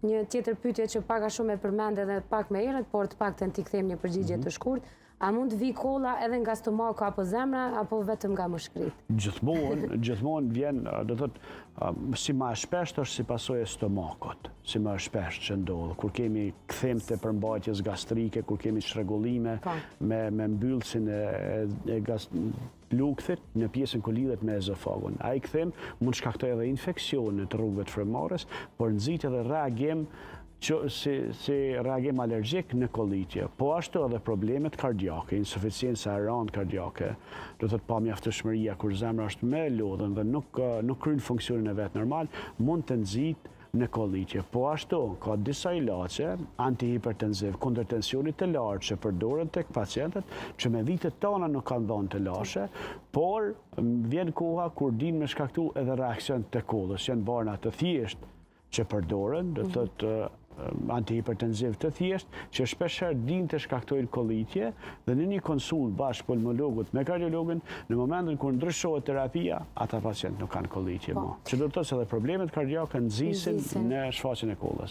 Një tjetër pyetje që pak a shumë e përmend edhe pak më herët, por të paktën t'i kthejmë një përgjigje të shkurt. A mund të vi kolla edhe nga stomaku apo zemra, apo vetëm nga mushkrit? Gjithmonë vjen, do thot, si më e shpesht është si pasojë e stomakut, si më e shpesht që ndodh. Kur kemi kthim të përmbajtjes gastrike, kur kemi shregullime me mbyllësin e lukthit në pjesën ku lidhet me ezofagun. Ai kthim mund shkaktoj edhe infeksione të rrugëve të frymërës, por nxit edhe reagim si reagim alergjik në kolitje. Po ashtu edhe problemet kardiake, insuficiencë e rëndë kardiake, do të pa mjaftueshmëria kur zemra është me lodhën dhe nuk kryen funksionin e vet normal, mund të nxit në kolitje. Po ashtu, ka disa ilaçe antihipertenziv kundër tensionit të lartë që përdoren tek pacientët që me vitet tona nuk kanë dhënë të lashe, por vjen koha kur din me shkaktu edhe reaksion të kollës, janë barna të thjesht që përdoren, do thotë antihipertenziv të thjesht, që shpeshherë din të shkaktojnë kolitje dhe në një konsult bashkë pulmologut me kardiologun, në momentin kur ndryshohet terapia, ata pacient nuk kanë kolitje më. Që do të thotë se edhe problemet kardiake nxisin në shfaqjen e kollës.